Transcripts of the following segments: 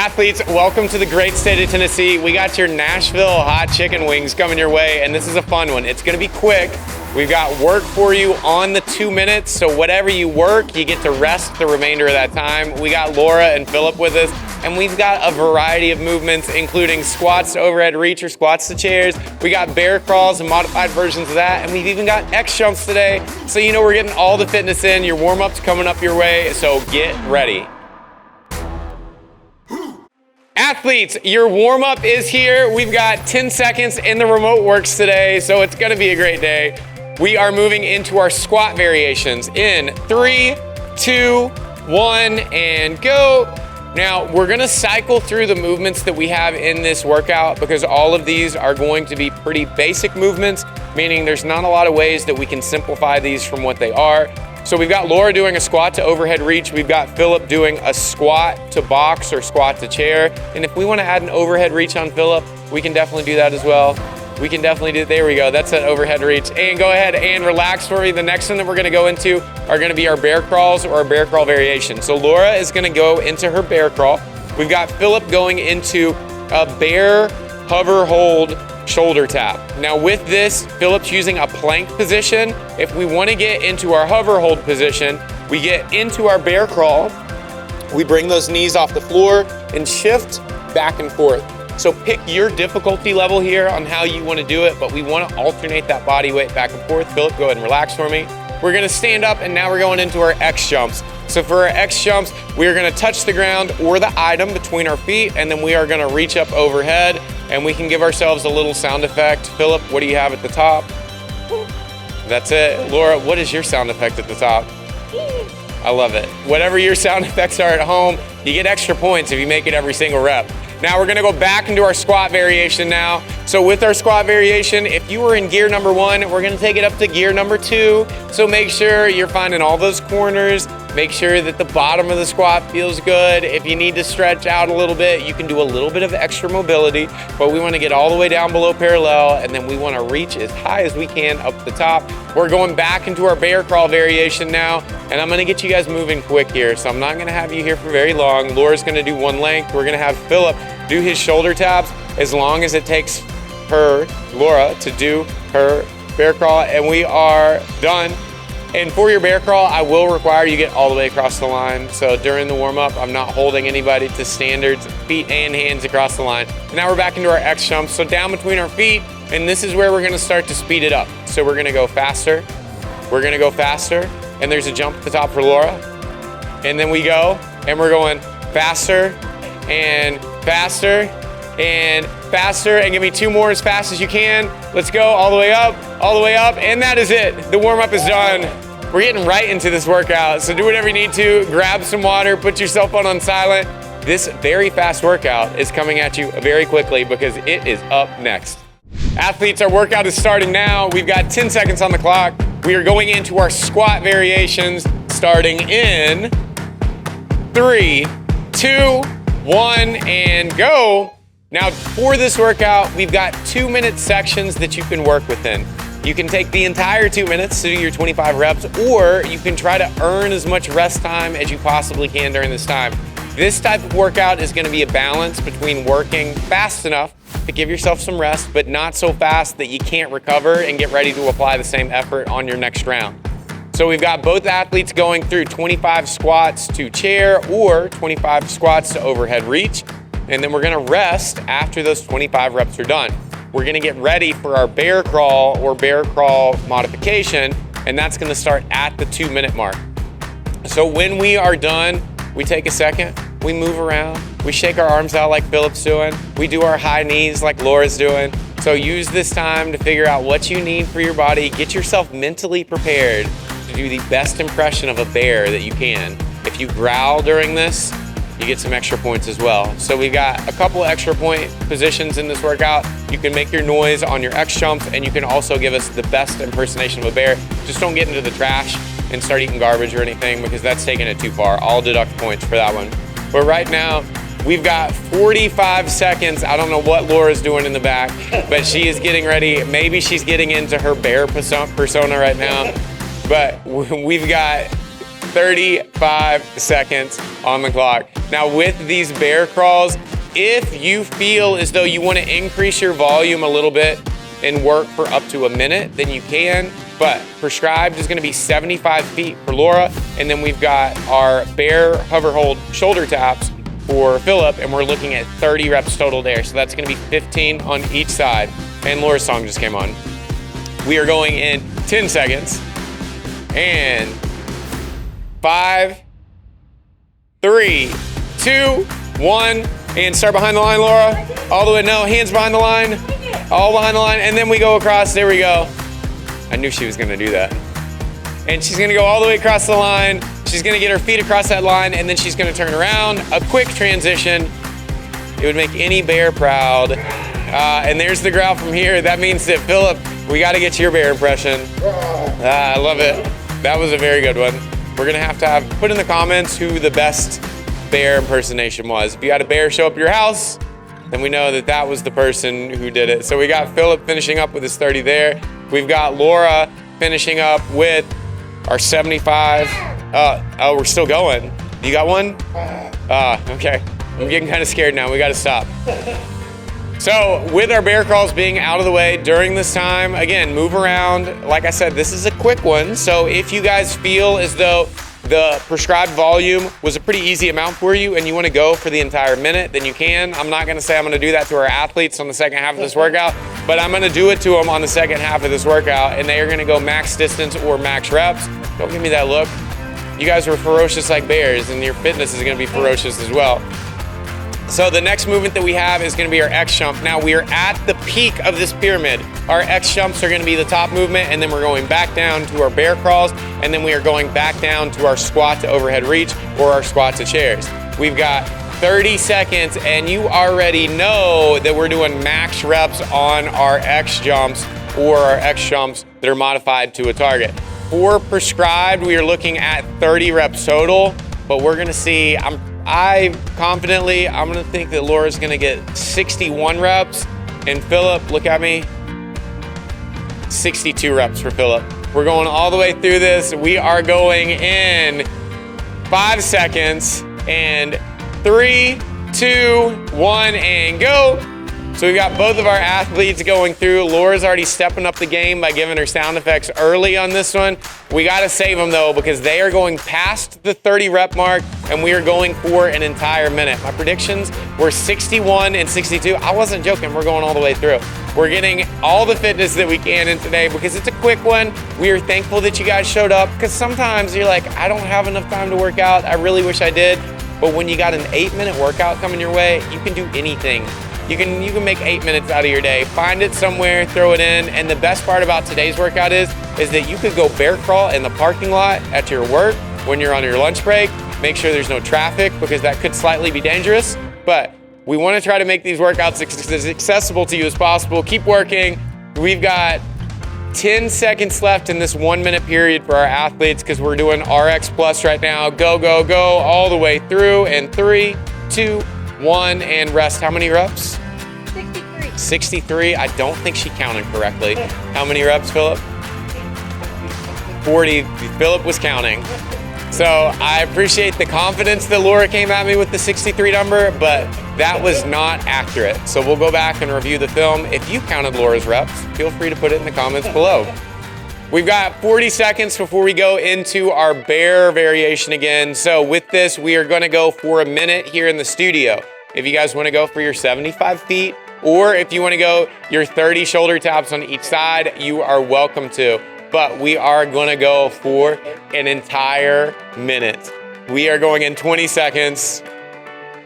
Athletes, welcome to the great state of Tennessee. We got your Nashville hot chicken wings coming your way, and this is a fun one. It's gonna be quick. We've got work for you on the 2 minutes, so whatever you work, you get to rest the remainder of that time. We got Laura and Philip with us, and we've got a variety of movements, including squats to overhead reach or squats to chairs. We got bear crawls and modified versions of that, and we've even got X jumps today. So you know we're getting all the fitness in. Your warm-up's coming up your way, so get ready. Athletes, your warm-up is here. We've got 10 seconds in the remote works today, so it's gonna be a great day. We are moving into our squat variations in 3, 2, 1, and go. Now, we're gonna cycle through the movements that we have in this workout because all of these are going to be pretty basic movements, meaning there's not a lot of ways that we can simplify these from what they are. So we've got Laura doing a squat to overhead reach. We've got Philip doing a squat to box or squat to chair. And if we wanna add an overhead reach on Philip, we can definitely do that as well. We can definitely do, there we go, that's an overhead reach. And go ahead and relax for me. The next one that we're gonna go into are gonna be our bear crawls or our bear crawl variation. So Laura is gonna go into her bear crawl. We've got Philip going into a bear hover hold shoulder tap. Now with this, Philip's using a plank position. If we wanna get into our hover hold position, we get into our bear crawl, we bring those knees off the floor and shift back and forth. So pick your difficulty level here on how you wanna do it, but we wanna alternate that body weight back and forth. Philip, go ahead and relax for me. We're gonna stand up and now we're going into our X jumps. So for our X jumps, we are gonna touch the ground or the item between our feet, and then we are gonna reach up overhead, and we can give ourselves a little sound effect. Philip, what do you have at the top? That's it. Laura, what is your sound effect at the top? I love it. Whatever your sound effects are at home, you get extra points if you make it every single rep. Now we're gonna go back into our squat variation now. So with our squat variation, if you were in gear number 1, we're gonna take it up to gear number 2. So make sure you're finding all those corners. Make sure that the bottom of the squat feels good. If you need to stretch out a little bit, you can do a little bit of extra mobility, but we wanna get all the way down below parallel, and then we wanna reach as high as we can up the top. We're going back into our bear crawl variation now, and I'm gonna get you guys moving quick here, so I'm not gonna have you here for very long. Laura's gonna do one length. We're gonna have Philip do his shoulder taps as long as it takes her, Laura, to do her bear crawl, and we are done. And for your bear crawl, I will require you get all the way across the line. So during the warm up, I'm not holding anybody to standards, feet and hands across the line. And now we're back into our X jumps. So down between our feet, and this is where we're gonna start to speed it up. So we're gonna go faster, we're gonna go faster, and there's a jump at the top for Laura. And then we go, and we're going faster, and faster, and faster, and give me 2 more as fast as you can. Let's go all the way up, and that is it. The warm-up is done. We're getting right into this workout, so do whatever you need to. Grab some water, put your cell phone on silent. This very fast workout is coming at you very quickly because it is up next. Athletes, our workout is starting now. We've got 10 seconds on the clock. We are going into our squat variations starting in 3, 2, 1, and go. Now for this workout, we've got 2-minute sections that you can work within. You can take the entire 2 minutes to do your 25 reps, or you can try to earn as much rest time as you possibly can during this time. This type of workout is gonna be a balance between working fast enough to give yourself some rest, but not so fast that you can't recover and get ready to apply the same effort on your next round. So we've got both athletes going through 25 squats to chair or 25 squats to overhead reach. And then we're gonna rest after those 25 reps are done. We're gonna get ready for our bear crawl or bear crawl modification, and that's gonna start at the 2-minute mark. So when we are done, we take a second, we move around, we shake our arms out like Philip's doing, we do our high knees like Laura's doing. So use this time to figure out what you need for your body, get yourself mentally prepared to do the best impression of a bear that you can. If you growl during this, you get some extra points as well. So we've got a couple extra point positions in this workout. You can make your noise on your X jumps, and you can also give us the best impersonation of a bear. Just don't get into the trash and start eating garbage or anything, because that's taking it too far. I'll deduct points for that one. But right now, we've got 45 seconds. I don't know what Laura's doing in the back, but she is getting ready. Maybe she's getting into her bear persona right now. But we've got 35 seconds on the clock. Now with these bear crawls, if you feel as though you want to increase your volume a little bit and work for up to a minute, then you can. But prescribed is going to be 75 feet for Laura. And then we've got our bear hover hold shoulder taps for Philip, and we're looking at 30 reps total there. So that's going to be 15 on each side. And Laura's song just came on. We are going in 10 seconds. And 5, 3, 2, 1. And start behind the line, Laura. All the way, no, hands behind the line. All behind the line, and then we go across, there we go. I knew she was gonna do that. And she's gonna go all the way across the line. She's gonna get her feet across that line, and then she's gonna turn around. A quick transition. It would make any bear proud. And there's the growl from here. That means that, Philip, we gotta get your bear impression. I love it. That was a very good one. We're gonna have to put in the comments who the best bear impersonation was. If you had a bear show up at your house, then we know that that was the person who did it. So we got Philip finishing up with his 30 there. We've got Laura finishing up with our 75. Oh, we're still going. You got one? Okay. I'm getting kind of scared now. We got to stop. So with our bear crawls being out of the way during this time, again, move around. Like I said, this is a quick one. So if you guys feel as though the prescribed volume was a pretty easy amount for you and you want to go for the entire minute, then you can. I'm not going to say I'm going to do that to our athletes on the second half of this workout, but I'm going to do it to them on the second half of this workout, and they are going to go max distance or max reps. Don't give me that look. You guys were ferocious like bears, and your fitness is going to be ferocious as well. So the next movement that we have is going to be our X jump. Now we are at the peak of this pyramid. Our X jumps are going to be the top movement, and then we're going back down to our bear crawls, and then we are going back down to our squat to overhead reach or our squat to chairs. We've got 30 seconds, and you already know that we're doing max reps on our X jumps or our X jumps that are modified to a target. For prescribed, we are looking at 30 reps total, but we're going to see, I'm gonna think that Laura's gonna get 61 reps, and Philip, look at me, 62 reps for Philip. We're going all the way through this. We are going in 5 seconds, and 3, 2, 1, and go. So we've got both of our athletes going through. Laura's already stepping up the game by giving her sound effects early on this one. We gotta save them though, because they are going past the 30 rep mark, and we are going for an entire minute. My predictions were 61 and 62. I wasn't joking, we're going all the way through. We're getting all the fitness that we can in today because it's a quick one. We are thankful that you guys showed up, because sometimes you're like, I don't have enough time to work out. I really wish I did. But when you got an 8-minute workout coming your way, you can do anything. You can make 8 minutes out of your day. Find it somewhere, throw it in. And the best part about today's workout is that you could go bear crawl in the parking lot at your work when you're on your lunch break. Make sure there's no traffic, because that could slightly be dangerous. But we want to try to make these workouts as accessible to you as possible. Keep working. We've got 10 seconds left in this 1 minute period for our athletes, because we're doing RX Plus right now. Go, go, go all the way through. And 3, 2, 1, and rest. How many reps? 63. 63. I don't think she counted correctly. How many reps, Philip? 40. Philip was counting. So I appreciate the confidence that Laura came at me with the 63 number, but that was not accurate. So we'll go back and review the film. If you counted Laura's reps, feel free to put it in the comments below. We've got 40 seconds before we go into our bear variation again. So with this, we are gonna go for a minute here in the studio. If you guys wanna go for your 75 feet, or if you wanna go your 30 shoulder taps on each side, you are welcome to. But we are gonna go for an entire minute. We are going in 20 seconds.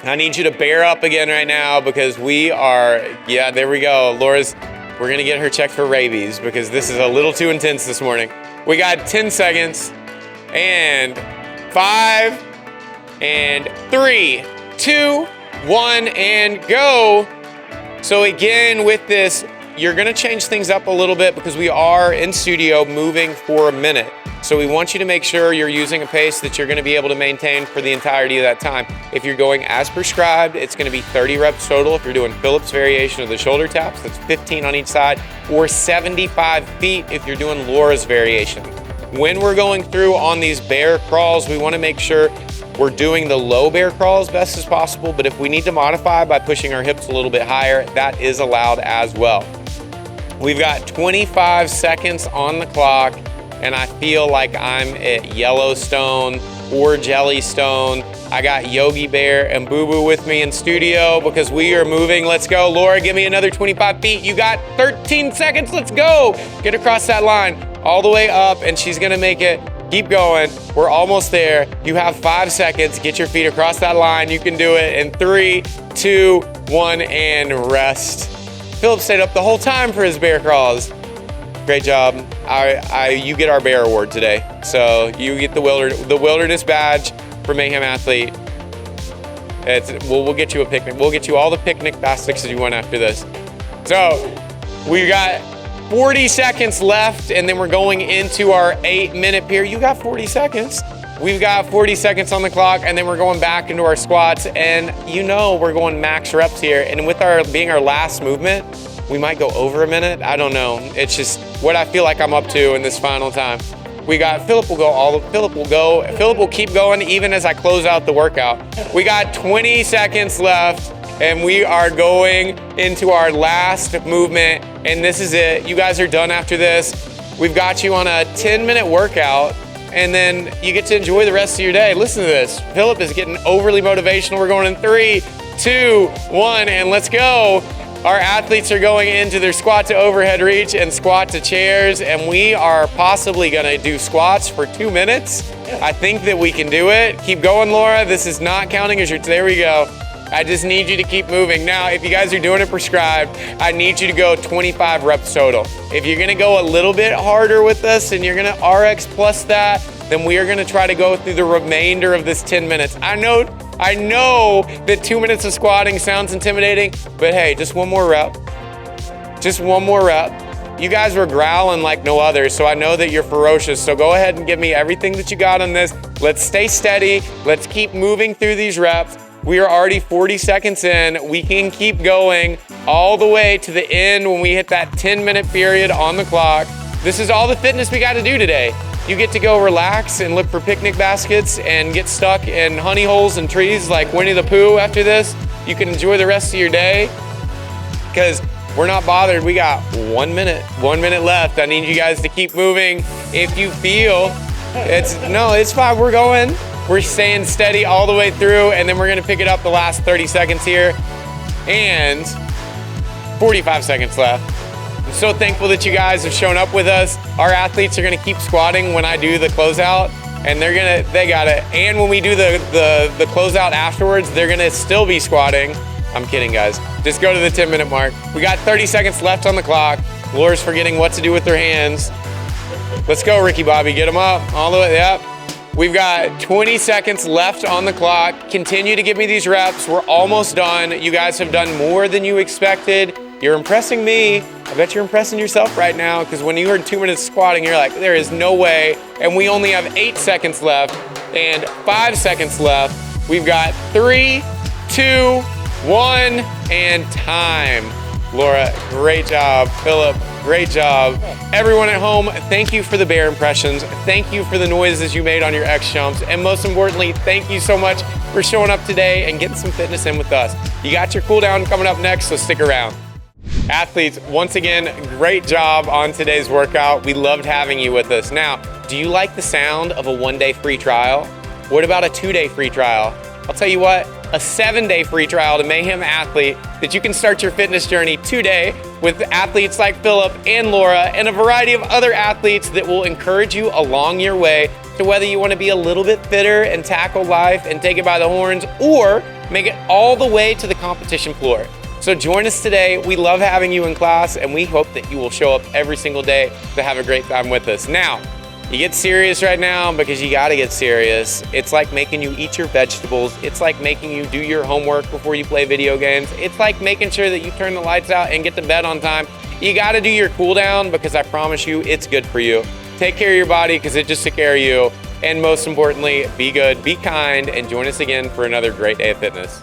I need you to bear up again right now, because we are, yeah, there we go. We're gonna get her checked for rabies, because this is a little too intense this morning. We got 10 seconds, and 5, and 3, 2, 1, and go. So again, with this, you're gonna change things up a little bit, because we are in studio moving for a minute. So we want you to make sure you're using a pace that you're gonna be able to maintain for the entirety of that time. If you're going as prescribed, it's gonna be 30 reps total. If you're doing Philip's variation of the shoulder taps, that's 15 on each side, or 75 feet if you're doing Laura's variation. when we're going through on these bear crawls, we wanna make sure we're doing the low bear crawls best as possible, but if we need to modify by pushing our hips a little bit higher, that is allowed as well. We've got 25 seconds on the clock, and I feel like I'm at Yellowstone or Jellystone. I got Yogi Bear and Boo Boo with me in studio because we are moving. Let's go. Laura, give me another 25 feet. You got 13 seconds. Let's go. Get across that line all the way up, and she's gonna make it. Keep going. We're almost there. You have 5 seconds. Get your feet across that line. You can do it in 3, 2, 1, and rest. Philip stayed up the whole time for his bear crawls. Great job. You get our bear award today. So you get the wilderness badge for Mayhem Athlete. We'll get you a picnic. We'll get you all the picnic baskets you want after this. So we got 40 seconds left, and then we're going into our 8-minute period. You got 40 seconds. We've got 40 seconds on the clock, and then we're going back into our squats, and you know we're going max reps here. And with being our last movement, we might go over a minute. I don't know. It's just what I feel like I'm up to in this final time. We got Philip will keep going even as I close out the workout. We got 20 seconds left, and we are going into our last movement, and this is it. You guys are done after this. We've got you on a 10-minute workout, and then you get to enjoy the rest of your day. Listen to this. Philip is getting overly motivational. We're going in 3, 2, 1, and let's go. Our athletes are going into their squat to overhead reach and squat to chairs, and we are possibly gonna do squats for 2 minutes. I think that we can do it. Keep going, Laura. This is not counting as there we go. I just need you to keep moving. Now, if you guys are doing it prescribed, I need you to go 25 reps total. If you're gonna go a little bit harder with this and you're gonna RX plus that, then we are gonna try to go through the remainder of this 10 minutes. I know that 2 minutes of squatting sounds intimidating, but hey, just one more rep. Just one more rep. You guys were growling like no other, so I know that you're ferocious, so go ahead and give me everything that you got on this. Let's stay steady. Let's keep moving through these reps. We are already 40 seconds in. We can keep going all the way to the end when we hit that 10-minute period on the clock. This is all the fitness we got to do today. You get to go relax and look for picnic baskets and get stuck in honey holes and trees like Winnie the Pooh after this. You can enjoy the rest of your day because we're not bothered. We got 1 minute left. I need you guys to keep moving. If you feel it's fine. We're staying steady all the way through, and then we're gonna pick it up the last 30 seconds here, and 45 seconds left. I'm so thankful that you guys have shown up with us. Our athletes are gonna keep squatting when I do the closeout, and they got it. And when we do the closeout afterwards, they're gonna still be squatting. I'm kidding, guys. Just go to the 10-minute mark. We got 30 seconds left on the clock. Laura's forgetting what to do with her hands. Let's go, Ricky Bobby. Get them up all the way. Yep. We've got 20 seconds left on the clock. Continue to give me these reps. We're almost done. You guys have done more than you expected. You're impressing me. I bet you're impressing yourself right now, because when you heard 2 minutes squatting, you're like, there is no way. And we only have 8 seconds left and 5 seconds left. We've got 3, 2, 1, and time. Laura, great job. Philip, great job. Everyone at home, thank you for the bear impressions. Thank you for the noises you made on your X jumps. And most importantly, thank you so much for showing up today and getting some fitness in with us. You got your cool down coming up next, so stick around. Athletes, once again, great job on today's workout. We loved having you with us. Now, do you like the sound of a 1-day free trial? What about a 2-day free trial? I'll tell you what, a 7-day free trial to Mayhem Athlete that you can start your fitness journey today with athletes like Philip and Laura and a variety of other athletes that will encourage you along your way to whether you want to be a little bit fitter and tackle life and take it by the horns, or make it all the way to the competition floor. So join us today. We love having you in class, and we hope that you will show up every single day to have a great time with us. Now, you get serious right now because you gotta get serious. It's like making you eat your vegetables. It's like making you do your homework before you play video games. It's like making sure that you turn the lights out and get to bed on time. You gotta do your cool down, because I promise you it's good for you. Take care of your body, because it just took care of you. And most importantly, be good, be kind, and join us again for another great day of fitness.